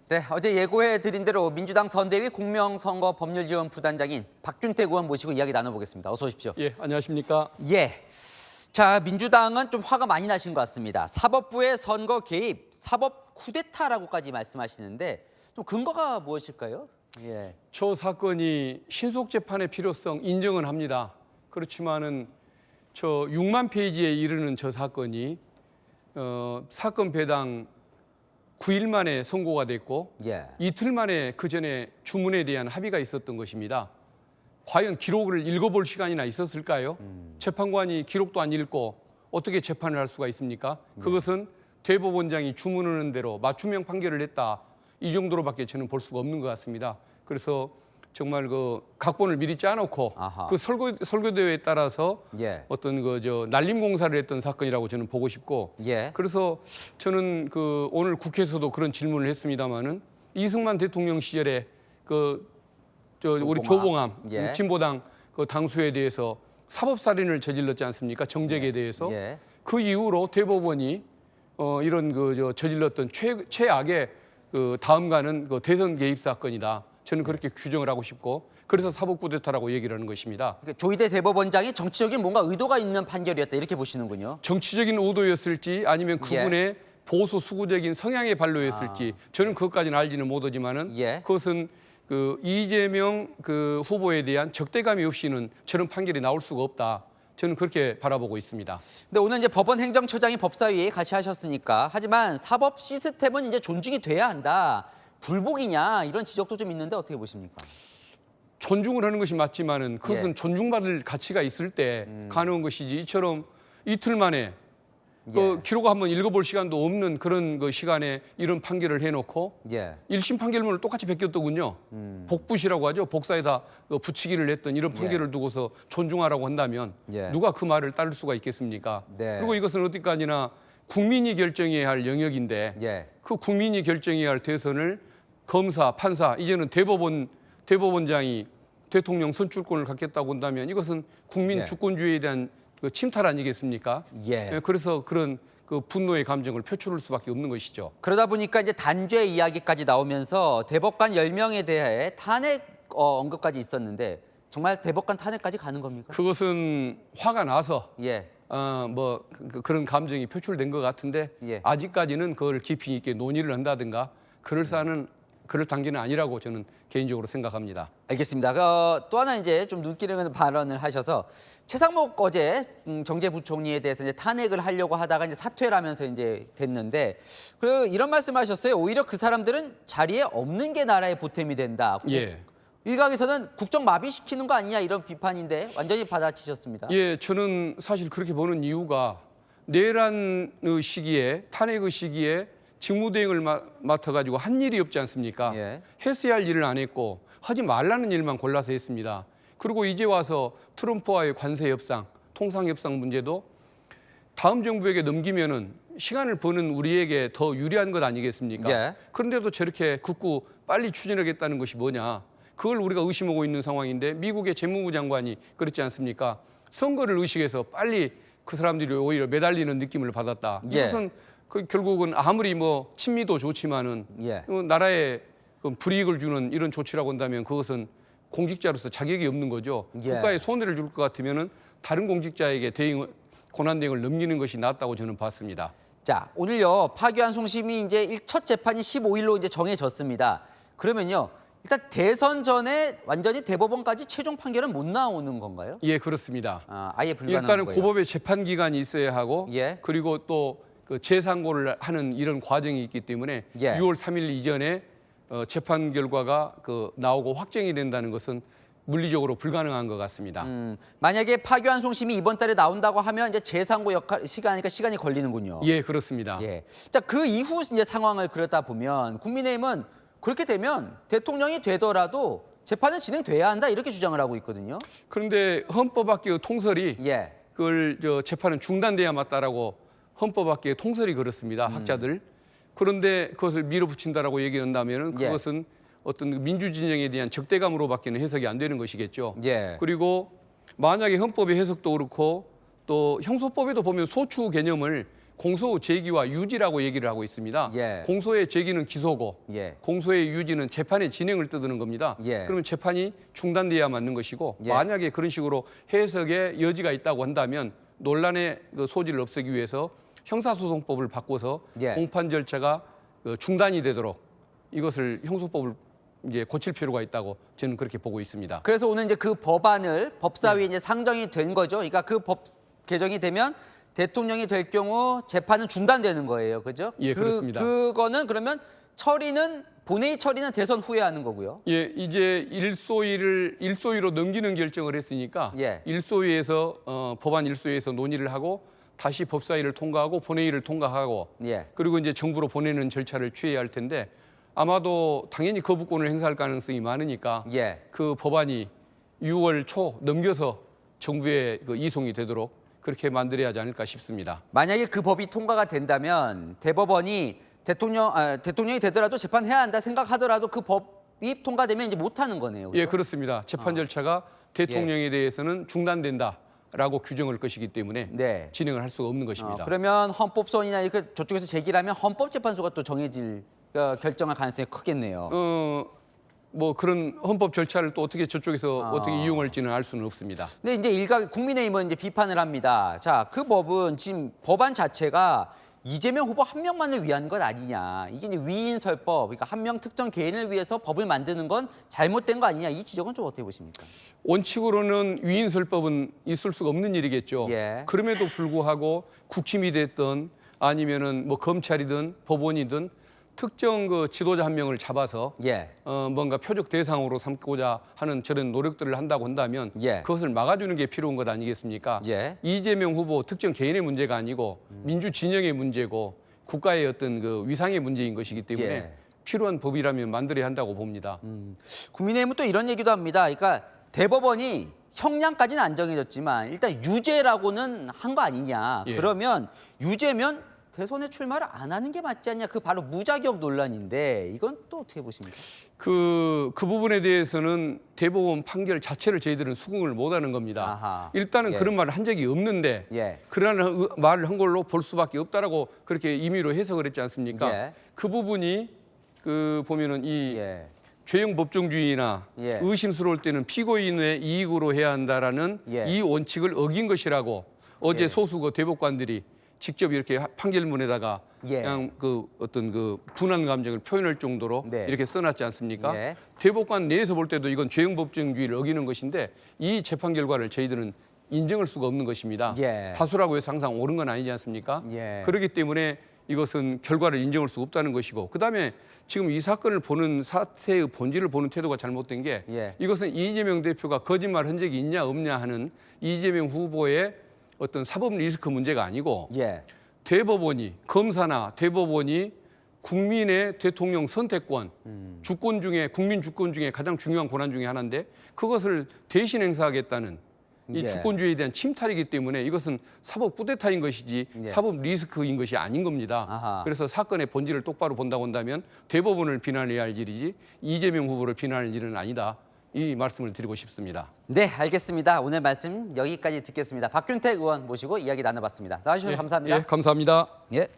네, 어제 예고해드린 대로 민주당 선대위 공명선거법률지원부단장인 박준태 의원 모시고 이야기 나눠보겠습니다. 어서 오십시오. 예, 안녕하십니까. 예. 자, 민주당은 좀 화가 많이 나신 것 같습니다. 사법부의 선거 개입, 사법 쿠데타라고까지 말씀하시는데 좀 근거가 무엇일까요? 예. 저 사건이 신속 재판의 필요성 인정은 합니다. 그렇지만은 저 6만 페이지에 이르는 저 사건이 사건 배당 9일 만에 선고가 됐고 예. 이틀 만에 그 전에 주문에 대한 합의가 있었던 것입니다. 과연 기록을 읽어볼 시간이나 있었을까요? 재판관이 기록도 안 읽고 어떻게 재판을 할 수가 있습니까? 그것은 대법원장이 주문하는 대로 맞춤형 판결을 했다. 이 정도로밖에 저는 볼 수가 없는 것 같습니다. 그래서 정말 그 각본을 미리 짜놓고 아하. 그 설교대회에 따라서 예. 어떤 날림 공사를 했던 사건이라고 저는 보고 싶고 예. 그래서 저는 그 오늘 국회에서도 그런 질문을 했습니다마는 이승만 대통령 시절에 우리 조봉암 예. 진보당 그 당수에 대해서 사법살인을 저질렀지 않습니까? 정쟁에 대해서 예. 그 이후로 대법원이 이런 저질렀던 최악의 그 다음가는 그 대선 개입 사건이다. 저는 그렇게 규정을 하고 싶고 그래서 사법 쿠데타라고 얘기를 하는 것입니다. 그러니까 조희대 대법원장이 정치적인 뭔가 의도가 있는 판결이었다 이렇게 보시는군요. 정치적인 의도였을지 아니면 그분의 보수 수구적인 성향에 반로였을지 저는 그것까지는 알지는 못하지만은 그것은 그 이재명 그 후보에 대한 적대감이 없이는 저런 판결이 나올 수가 없다. 저는 그렇게 바라보고 있습니다. 근데 오늘 이제 법원 행정처장이 법사위에 같이 하셨으니까 하지만 사법 시스템은 이제 존중이 돼야 한다. 불복이냐 이런 지적도 좀 있는데 어떻게 보십니까? 존중을 하는 것이 맞지만은 그것은 존중받을 가치가 있을 때 가능한 것이지 이처럼 이틀 만에 그 기록 한번 읽어볼 시간도 없는 그런 그 시간에 이런 판결을 해놓고 1심 판결문을 똑같이 베꼈더군요. 복붙이라고 하죠. 복사에다 붙이기를 했던 이런 판결을 두고서 존중하라고 한다면 누가 그 말을 따를 수가 있겠습니까? 그리고 이것은 어디까지나 국민이 결정해야 할 영역인데 그 국민이 결정해야 할 대선을 검사, 판사, 이제는 대법원장이 대통령 선출권을 갖겠다고 한다면 이것은 국민 주권주의에 대한 그 침탈 아니겠습니까? 그래서 그런 그 분노의 감정을 표출할 수밖에 없는 것이죠. 그러다 보니까 이제 단죄 이야기까지 나오면서 대법관 10명에 대해 탄핵 언급까지 있었는데 정말 대법관 탄핵까지 가는 겁니까? 그것은 화가 나서 그런 감정이 표출된 것 같은데 아직까지는 그걸 깊이 있게 논의를 한다든가 그럴 단계는 아니라고 저는 개인적으로 생각합니다. 알겠습니다. 또 하나 이제 좀 눈길을 발언을 하셔서 최상목 어제 경제부총리에 대해서 이제 탄핵을 하려고 하다가 이제 사퇴를 하면서 이제 됐는데 이런 말씀하셨어요. 오히려 그 사람들은 자리에 없는 게 나라의 보탬이 된다. 일각에서는 국정 마비시키는 거 아니냐 이런 비판인데 완전히 받아치셨습니다. 저는 사실 그렇게 보는 이유가 내란의 시기에 탄핵의 시기에 직무대행을 맡아가지고 한 일이 없지 않습니까? 했어야 할 일을 안 했고 하지 말라는 일만 골라서 했습니다. 그리고 이제 와서 트럼프와의 관세 협상, 통상 협상 문제도 다음 정부에게 넘기면은 시간을 버는 우리에게 더 유리한 것 아니겠습니까? 그런데도 저렇게 굳고 빨리 추진하겠다는 것이 뭐냐? 그걸 우리가 의심하고 있는 상황인데 미국의 재무부 장관이 그렇지 않습니까? 선거를 의식해서 빨리 그 사람들이 오히려 매달리는 느낌을 받았다. 이것은 결국은 아무리 친미도 좋지만은 나라에 불이익을 주는 이런 조치라고 한다면 그것은 공직자로서 자격이 없는 거죠. 국가에 손해를 줄 것 같으면은 다른 공직자에게 권한 대행을 넘기는 것이 낫다고 저는 봤습니다. 자, 오늘요 파기환 송심이 이제 첫 재판이 15일로 이제 정해졌습니다. 그러면요 일단 대선 전에 완전히 대법원까지 최종 판결은 못 나오는 건가요? 그렇습니다. 아예 불가능한 일단은 거예요. 고법의 재판 기간이 있어야 하고 그리고 또 그 재상고를 하는 이런 과정이 있기 때문에 6월 3일 이전에 재판 결과가 나오고 확정이 된다는 것은 물리적으로 불가능한 것 같습니다. 만약에 파기환 송심이 이번 달에 나온다고 하면 이제 재상고 시간이 걸리는군요. 그렇습니다. 자, 그 이후 이제 상황을 그러다 보면 국민의힘은 그렇게 되면 대통령이 되더라도 재판은 진행돼야 한다 이렇게 주장을 하고 있거든요. 그런데 헌법학계 통설이 그걸 재판은 중단돼야 맞다라고 헌법학계 통설이 그렇습니다. 학자들. 그런데 그것을 밀어붙인다라고 얘기한다면 그것은 어떤 민주진영에 대한 적대감으로밖에는 해석이 안 되는 것이겠죠. 그리고 만약에 헌법의 해석도 그렇고 또 형소법에도 보면 소추 개념을 공소 제기와 유지라고 얘기를 하고 있습니다. 예. 공소의 제기는 기소고 예. 공소의 유지는 재판의 진행을 떠드는 겁니다. 예. 그러면 재판이 중단돼야 맞는 것이고 예. 만약에 그런 식으로 해석의 여지가 있다고 한다면 논란의 그 소지를 없애기 위해서 형사소송법을 바꿔서 예. 공판 절차가 중단이 되도록 이것을 형소법을 이제 고칠 필요가 있다고 저는 그렇게 보고 있습니다. 그래서 오늘 이제 그 법안을 법사위에 네. 이제 상정이 된 거죠. 그러니까 그 법 개정이 되면 대통령이 될 경우 재판은 중단되는 거예요. 그죠? 예, 그렇습니다. 그거는 그러면 본회의 처리는 대선 후에 하는 거고요. 예, 이제 일소위로 넘기는 결정을 했으니까 예. 일소위에서 법안 일소위에서 논의를 하고 다시 법사위를 통과하고 본회의를 통과하고 예. 그리고 이제 정부로 보내는 절차를 취해야 할 텐데 아마도 당연히 거부권을 행사할 가능성이 많으니까 예. 그 법안이 6월 초 넘겨서 정부에 그 이송이 되도록 그렇게 만들어야 하지 않을까 싶습니다. 만약에 그 법이 통과가 된다면 대법원이 대통령이 되더라도 재판해야 한다 생각하더라도 그 법이 통과되면 이제 못 하는 거네요. 그렇죠? 예, 그렇습니다. 재판 절차가 대통령에 대해서는 중단된다라고 규정할 것이기 때문에 네. 진행을 할 수가 없는 것입니다. 그러면 헌법소원이나 이렇게 저쪽에서 제기를 하면 헌법재판소가 또 결정할 가능성이 크겠네요. 뭐 그런 헌법 절차를 또 어떻게 저쪽에서 어떻게 이용할지는 알 수는 없습니다. 근데 이제 국민의힘은 이제 비판을 합니다. 자, 그 법은 지금 법안 자체가 이재명 후보 한 명만을 위한 것 아니냐. 이게 이제 위인설법, 그러니까 한 명 특정 개인을 위해서 법을 만드는 건 잘못된 거 아니냐. 이 지적은 좀 어떻게 보십니까? 원칙으로는 위인설법은 있을 수가 없는 일이겠죠. 예. 그럼에도 불구하고 국힘이 됐든 아니면은 뭐 검찰이든 법원이든 특정 그 지도자 한 명을 잡아서 예. 뭔가 표적 대상으로 삼고자 하는 저런 노력들을 한다고 한다면 예. 그것을 막아주는 게 필요한 것 아니겠습니까? 예. 이재명 후보 특정 개인의 문제가 아니고 민주 진영의 문제고 국가의 어떤 그 위상의 문제인 것이기 때문에 예. 필요한 법이라면 만들어야 한다고 봅니다. 국민의힘은 또 이런 얘기도 합니다. 그러니까 대법원이 형량까지는 안 정해졌지만 일단 유죄라고는 한 거 아니냐. 예. 그러면 유죄면 대선에 출마를 안 하는 게 맞지 않냐. 그 바로 무자격 논란인데 이건 또 어떻게 보십니까? 그 부분에 대해서는 대법원 판결 자체를 저희들은 수긍을 못하는 겁니다. 아하. 일단은 예. 그런 말을 한 적이 없는데 예. 그러한 말을 한 걸로 볼 수밖에 없다라고 그렇게 임의로 해석을 했지 않습니까? 예. 그 부분이 그 보면은 이 예. 죄형 법정주의나 예. 의심스러울 때는 피고인의 이익으로 해야 한다라는 예. 이 원칙을 어긴 것이라고 어제 예. 소수 그 대법관들이 직접 이렇게 판결문에다가 예. 그냥 그 어떤 그 분한 감정을 표현할 정도로 네. 이렇게 써놨지 않습니까? 예. 대법관 내에서 볼 때도 이건 죄형 법정주의를 어기는 것인데 이 재판 결과를 저희들은 인정할 수가 없는 것입니다. 예. 다수라고 해서 항상 옳은 건 아니지 않습니까? 예. 그렇기 때문에 이것은 결과를 인정할 수 없다는 것이고 그다음에 지금 이 사건을 보는 사태의 본질을 보는 태도가 잘못된 게 예. 이것은 이재명 대표가 거짓말 한 적이 있냐 없냐 하는 이재명 후보의 어떤 사법 리스크 문제가 아니고 예. 대법원이 검사나 대법원이 국민의 대통령 선택권, 주권 중에 국민 주권 중에 가장 중요한 권한 중에 하나인데 그것을 대신 행사하겠다는 이 예. 주권주의에 대한 침탈이기 때문에 이것은 사법 쿠데타인 것이지 예. 사법 리스크인 것이 아닌 겁니다. 아하. 그래서 사건의 본질을 똑바로 본다고 한다면 대법원을 비난해야 할 일이지 이재명 후보를 비난할 일은 아니다. 이 말씀을 드리고 싶습니다. 네, 알겠습니다. 오늘 말씀 여기까지 듣겠습니다. 박균택 의원 모시고 이야기 나눠봤습니다. 나와주셔서 감사합니다. 예, 감사합니다. 예.